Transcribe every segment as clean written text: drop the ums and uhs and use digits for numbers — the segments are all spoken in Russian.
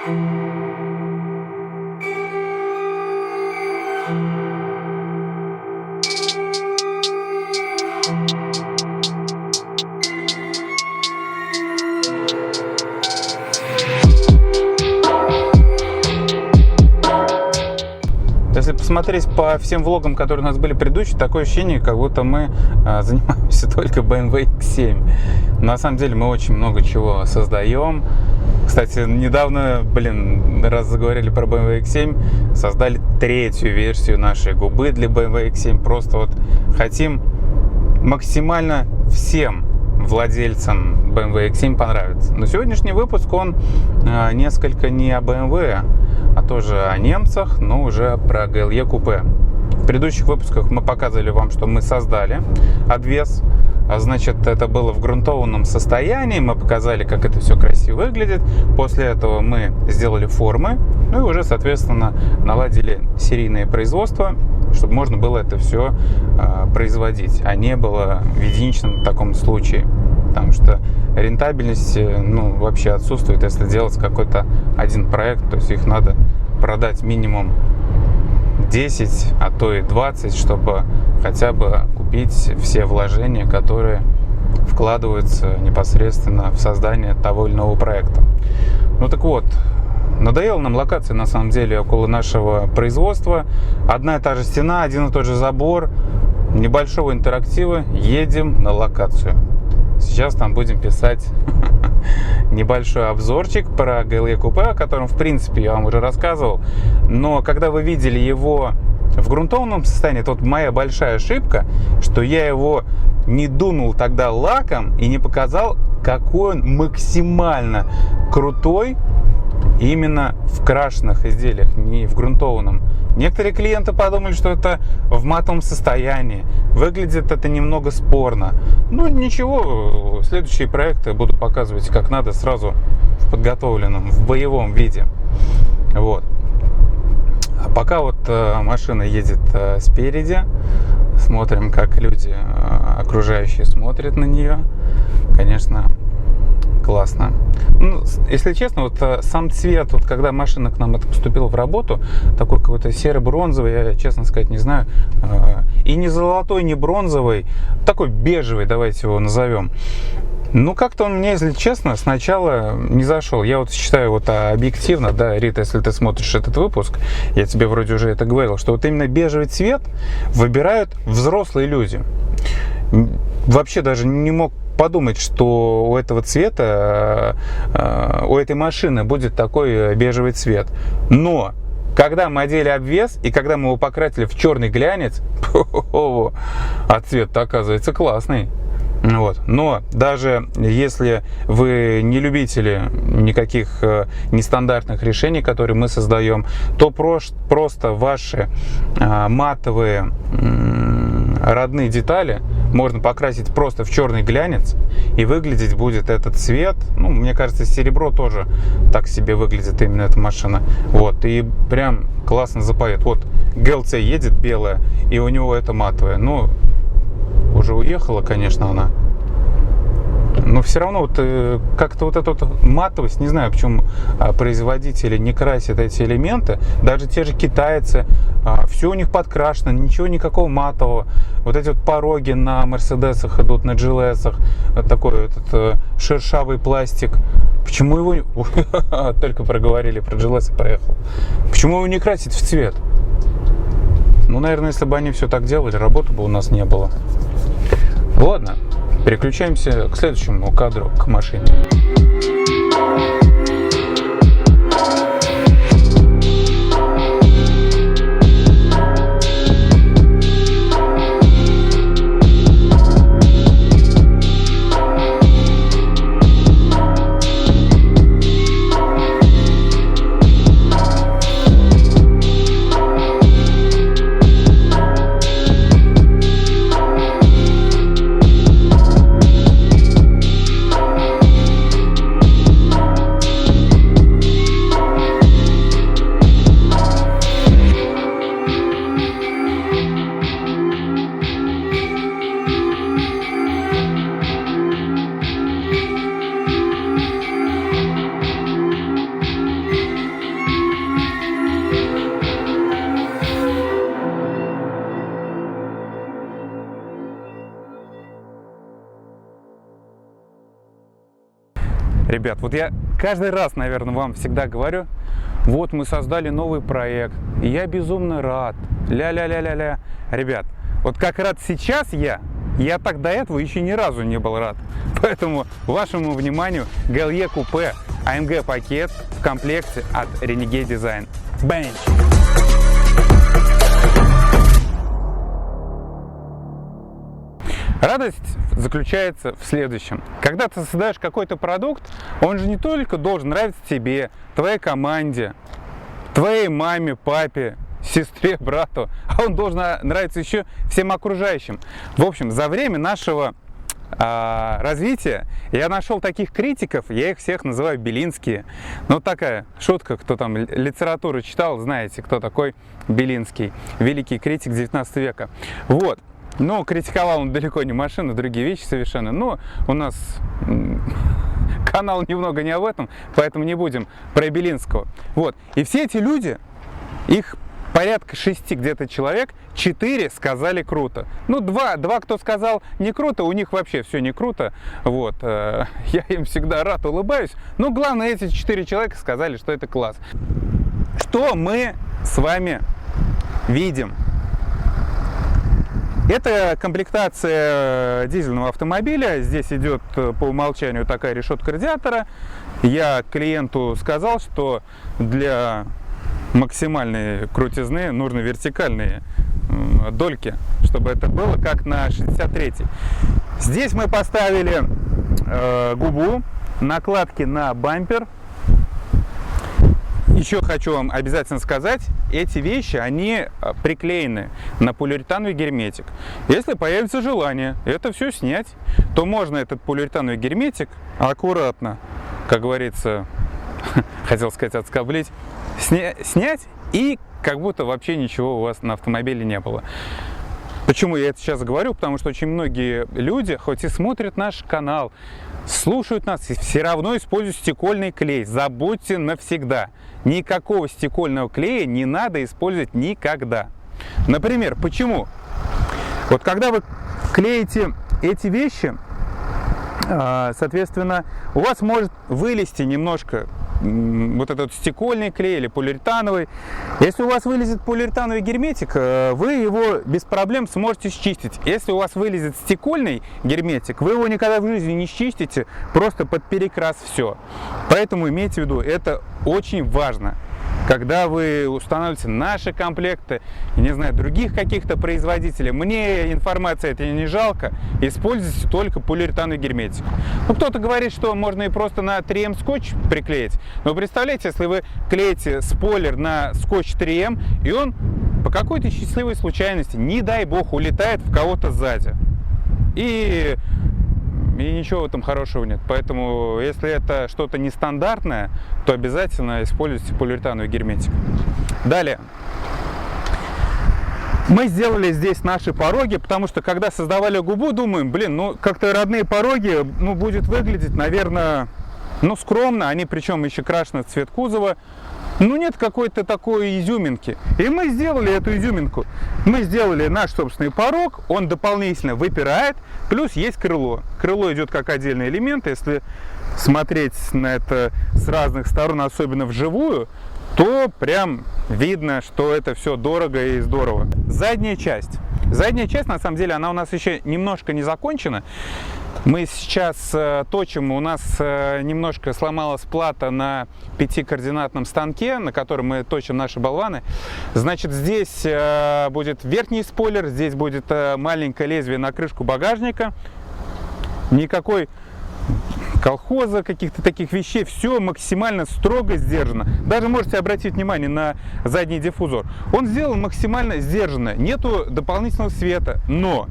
Если посмотреть по всем влогам, которые у нас были предыдущие, такое ощущение, как будто мы занимаемся только BMW X7. На самом деле мы очень много чего создаем. Кстати, недавно, раз заговорили про BMW X7, создали третью версию нашей губы для BMW X7. Просто вот хотим максимально всем владельцам BMW X7 понравится. Но сегодняшний выпуск, он несколько не о BMW, а тоже о немцах, но уже про GLE купе. В предыдущих выпусках мы показывали вам, что мы создали обвес. Значит, это было в грунтованном состоянии. Мы показали, как это все красиво выглядит. После этого мы сделали формы. Ну и уже, соответственно, наладили серийное производство, чтобы можно было это все производить, а не было в единичном таком случае. Потому что рентабельность вообще отсутствует, если делать какой-то один проект. То есть их надо продать минимум 10, а то и 20, чтобы хотя бы купить все вложения, которые вкладываются непосредственно в создание того или иного проекта. Ну так вот, надоела нам локация на самом деле около нашего производства. Одна и та же стена, один и тот же забор, небольшого интерактива. Едем на локацию. Сейчас там будем писать небольшой обзорчик про GLE купе, о котором, в принципе, я вам уже рассказывал. Но когда вы видели его в грунтованном состоянии, это вот моя большая ошибка, что я его не дунул тогда лаком и не показал, какой он максимально крутой именно в крашенных изделиях, не в грунтованном. Некоторые клиенты подумали, что это в матовом состоянии. Выглядит это немного спорно. Ну ничего, следующие проекты буду показывать как надо, сразу в подготовленном, в боевом виде. Вот. А пока вот машина едет спереди, смотрим, как люди окружающие смотрят на нее. Конечно, классно. Ну, если честно, вот сам цвет, вот когда машина к нам поступила в работу, такой какой-то серо-бронзовый, я, честно сказать, не знаю, и не золотой, не бронзовый, такой бежевый, давайте его назовем. Ну, как-то он мне, если честно, сначала не зашел. Я вот считаю, вот объективно, да, Рита, если ты смотришь этот выпуск, я тебе вроде уже это говорил, что вот именно бежевый цвет выбирают взрослые люди. Вообще даже не мог подумать, что у этого цвета, у этой машины будет такой бежевый цвет. Но когда мы одели обвес и когда мы его покрасили в черный глянец, а цвет-то оказывается классный. Вот. Но даже если вы не любители никаких нестандартных решений, которые мы создаем, то просто ваши матовые родные детали можно покрасить просто в черный глянец, и выглядеть будет этот цвет. Ну, мне кажется, серебро тоже так себе выглядит, именно эта машина. Вот, и прям классно запоет. Вот GLC едет белая, и у него это матовое. Ну, уже уехала, конечно, она. Но все равно вот как-то вот эта вот матовость, не знаю, почему производители не красят эти элементы. Даже те же китайцы, все у них подкрашено, ничего, никакого матового. Вот эти вот пороги на Мерседесах идут, на GLS, такой этот шершавый пластик. Почему его... Только проговорили про GLS и проехал. Почему его не красить в цвет? Ну, наверное, если бы они все так делали, работы бы у нас не было. Ладно. Переключаемся к следующему кадру, к машине. ребят, вот я каждый раз, наверное, вам всегда говорю, вот мы создали новый проект, и я безумно рад, ля-ля-ля-ля-ля. Ребят, вот как рад сейчас я так до этого еще ни разу не был рад. Поэтому вашему вниманию GLE Coupe AMG пакет в комплекте от Renegade Design. Bench. Радость заключается в следующем. Когда ты создаешь какой-то продукт, он же не только должен нравиться тебе, твоей команде, твоей маме, папе, сестре, брату, а он должен нравиться еще всем окружающим. В общем, за время нашего развития я нашел таких критиков, я их всех называю Белинские. Ну, такая шутка, кто там литературу читал, знаете, кто такой Белинский, великий критик 19 века. Вот. Но критиковал он далеко не машины, другие вещи совершенно. Но у нас канал немного не об этом, поэтому не будем про Белинского. Вот. И все эти люди, их порядка 6 где-то человек, 4 сказали круто. Ну, 2, кто сказал не круто, у них вообще все не круто. Вот. Я им всегда рад, улыбаюсь. Но главное, эти 4 человека сказали, что это класс. Что мы с вами видим? Это комплектация дизельного автомобиля. Здесь идет по умолчанию такая решетка радиатора. Я клиенту сказал, что для максимальной крутизны нужны вертикальные дольки, чтобы это было как на 63-й. Здесь мы поставили губу, накладки на бампер. Еще хочу вам обязательно сказать, эти вещи, они приклеены на полиуретановый герметик. Если появится желание это все снять, то можно этот полиуретановый герметик аккуратно, как говорится, хотел сказать отскоблить, снять, и как будто вообще ничего у вас на автомобиле не было. Почему я это сейчас говорю? Потому что очень многие люди, хоть и смотрят наш канал, слушают нас и все равно используют стекольный клей. Забудьте навсегда. Никакого стекольного клея не надо использовать никогда. Например, почему? Вот когда вы клеите эти вещи, соответственно, у вас может вылезти немножко вот этот стекольный клей или полиуретановый. Если у вас вылезет полиуретановый герметик, вы его без проблем сможете счистить. Если у вас вылезет стекольный герметик, вы его никогда в жизни не счистите, просто под перекрас все. Поэтому имейте в виду, это очень важно. Когда вы устанавливаете наши комплекты, не знаю, других каких-то производителей, мне информация это не жалко, используйте только полиуретановый герметик. Ну, кто-то говорит, что можно и просто на 3М скотч приклеить. Но представляете, если вы клеите спойлер на скотч 3М, и он по какой-то счастливой случайности, не дай бог, улетает в кого-то сзади. И ничего в этом хорошего нет. Поэтому, если это что-то нестандартное, то обязательно используйте полиуретановый герметик. Далее. Мы сделали здесь наши пороги, потому что, когда создавали губу, думаем, блин, ну, как-то родные пороги, ну, будет выглядеть, наверное, ну, скромно. Они, причем, еще крашены в цвет кузова. Ну, нет какой-то такой изюминки. И мы сделали эту изюминку. Мы сделали наш собственный порог, он дополнительно выпирает, плюс есть крыло. Крыло идет как отдельный элемент. Если смотреть на это с разных сторон, особенно вживую, то прям видно, что это все дорого и здорово. Задняя часть. Задняя часть, на самом деле, она у нас еще немножко не закончена. Мы сейчас точим, у нас немножко сломалась плата на 5-координатном станке, на котором мы точим наши болваны. Значит, здесь будет верхний спойлер, здесь будет маленькое лезвие на крышку багажника. Никакой колхоза, каких-то таких вещей, все максимально строго сдержано. Даже можете обратить внимание на задний диффузор. Он сделан максимально сдержанно, нету дополнительного света, но...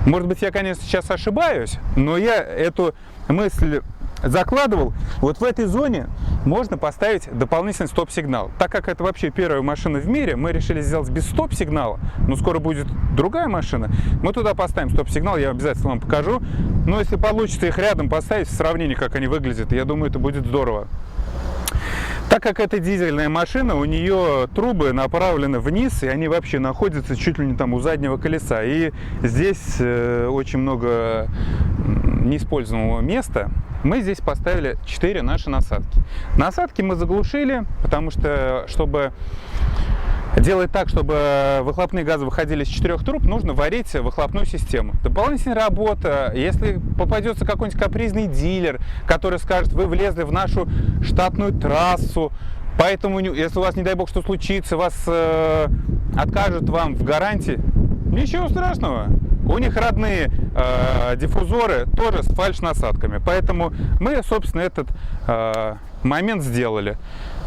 Может быть, я, конечно, сейчас ошибаюсь, но я эту мысль закладывал. Вот в этой зоне можно поставить дополнительный стоп-сигнал. Так как это вообще первая машина в мире, мы решили сделать без стоп-сигнала, но скоро будет другая машина. Мы туда поставим стоп-сигнал, я обязательно вам покажу. Но если получится их рядом поставить, в сравнении, как они выглядят, я думаю, это будет здорово. Так как это дизельная машина, у нее трубы направлены вниз, и они вообще находятся чуть ли не там у заднего колеса. И здесь очень много неиспользованного места. мы здесь поставили 4 наши насадки. Насадки мы заглушили, потому что, чтобы делать так, чтобы выхлопные газы выходили с 4 труб, нужно варить выхлопную систему. Дополнительная работа, если попадется какой-нибудь капризный дилер, который скажет: вы влезли в нашу штатную трассу, поэтому, если у вас, не дай бог, что случится, вас откажут вам в гарантии, ничего страшного. У них родные диффузоры тоже с фальш-насадками. Поэтому мы, собственно, этот момент сделали.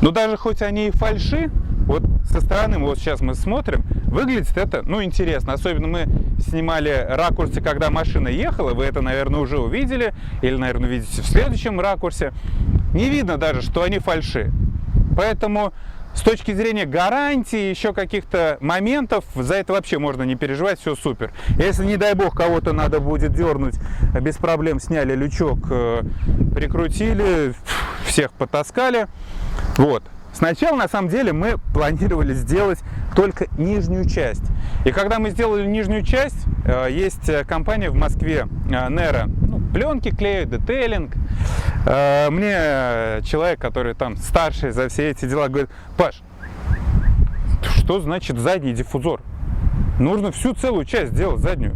Но даже хоть они и фальши, вот со стороны, вот сейчас мы смотрим, выглядит это, ну, интересно. Особенно мы снимали ракурсы, когда машина ехала. Вы это, наверное, уже увидели. Или, наверное, увидите в следующем ракурсе. Не видно даже, что они фальши. Поэтому с точки зрения гарантии, еще каких-то моментов, за это вообще можно не переживать, все супер. Если, не дай бог, кого-то надо будет дернуть, без проблем сняли лючок, прикрутили, всех потаскали. Вот. Сначала, на самом деле, мы планировали сделать только нижнюю часть. И когда мы сделали нижнюю часть, есть компания в Москве, Nero, ну, пленки клеют, детейлинг. Мне человек, который там старший за все эти дела, говорит: Паш, что значит задний диффузор? Нужно всю целую часть сделать заднюю.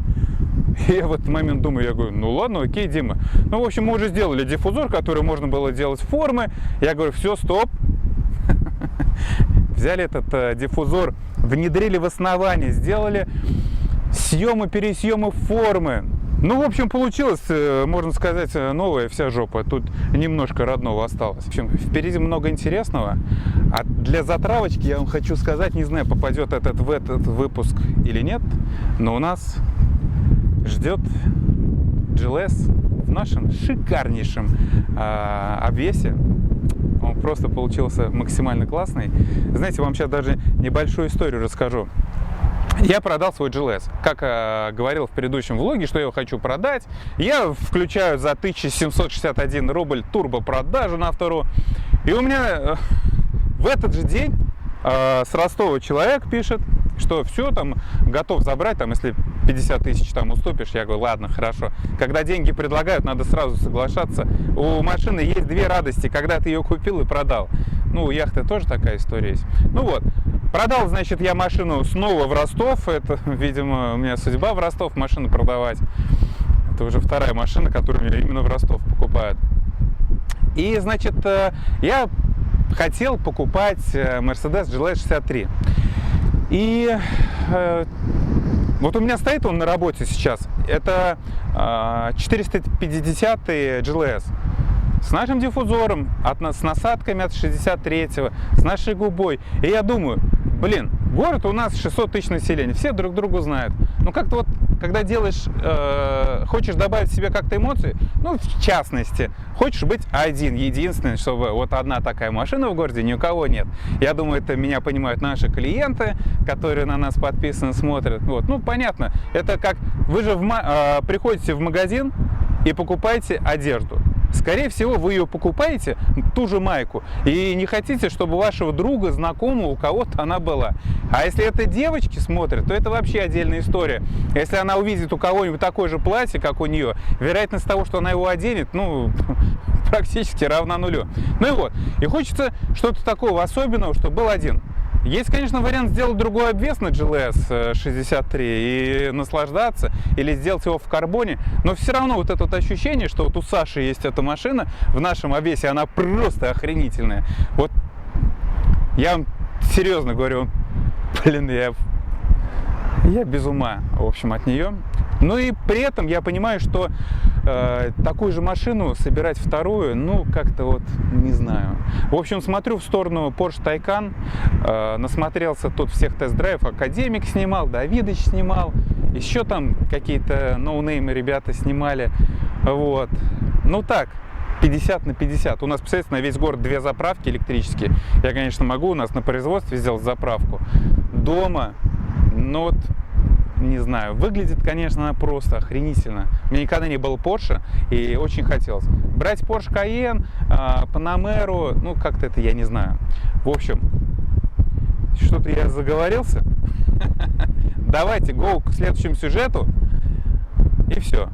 И я в этот момент думаю, я говорю: ну ладно, окей, Дима. Ну, в общем, мы уже сделали диффузор, который можно было делать формы. Я говорю: все, стоп. Взяли этот диффузор, внедрили в основание, сделали съемы-пересъемы формы. Ну, в общем, получилось, можно сказать, новая вся жопа. Тут немножко родного осталось. В общем, впереди много интересного. А для затравочки я вам хочу сказать, не знаю, попадет этот в этот выпуск или нет, но у нас ждет GLS в нашем шикарнейшем обвесе. Он просто получился максимально классный. Знаете, вам сейчас даже небольшую историю расскажу. Я продал свой GLS. Как говорил в предыдущем влоге, что я его хочу продать. Я включаю за 1761 рубль турбо-продажу на автору. И у меня в этот же день с Ростова человек пишет, что все, там, готов забрать, там, если 50 тысяч там уступишь. Я говорю: ладно, хорошо. Когда деньги предлагают, надо сразу соглашаться. У машины есть две радости: когда ты ее купил и продал. Ну, у яхты тоже такая история есть. Ну вот, продал, значит, я машину снова в Ростов. Это, видимо, у меня судьба в Ростов машину продавать. Это уже вторая машина, которую именно в Ростов покупают. И, значит, я хотел покупать Mercedes GLS 63. И вот у меня стоит он на работе сейчас. Это 450-й GLS. С нашим диффузором, с насадками от 63-го, с нашей губой. И я думаю, блин, город у нас 600 тысяч населения, все друг друга знают. Ну как-то вот, когда делаешь, хочешь добавить себе как-то эмоции, ну в частности, хочешь быть один, единственный, чтобы вот одна такая машина в городе, ни у кого нет. Я думаю, это меня понимают наши клиенты, которые на нас подписаны, смотрят. Вот. Ну понятно, это как, вы же приходите в магазин и покупаете одежду. Скорее всего, вы ее покупаете, ту же майку, и не хотите, чтобы у вашего друга, знакомого, у кого-то она была. А если это девочки смотрят, то это вообще отдельная история. Если она увидит у кого-нибудь такое же платье, как у нее, вероятность того, что она его оденет, ну, практически равна нулю. Ну и вот. И хочется что-то такого особенного, чтобы был один. Есть, конечно, вариант сделать другой обвес на GLS 63 и наслаждаться, или сделать его в карбоне, но все равно вот это вот ощущение, что вот у Саши есть эта машина в нашем обвесе, она просто охренительная. Вот я вам серьезно говорю, блин, я без ума, в общем, от нее. Ну и при этом я понимаю, что такую же машину собирать вторую, ну как-то вот не знаю. В общем, смотрю в сторону Porsche Taycan, насмотрелся тут всех тест-драйвов, Академик снимал, Давидыч снимал, еще там какие-то ноунеймы ребята снимали. Вот. Ну так, 50 на 50. У нас, представляете, на весь город 2 заправки электрические. Я, конечно, могу у нас на производстве сделать заправку. Дома, ну вот, не знаю, выглядит, конечно, она просто охренительно. У меня никогда не было Porsche, и очень хотелось. Брать Porsche Cayenne, Panamera, ну, как-то это я не знаю. В общем, что-то я заговорился. Давайте, go к следующему сюжету, и все.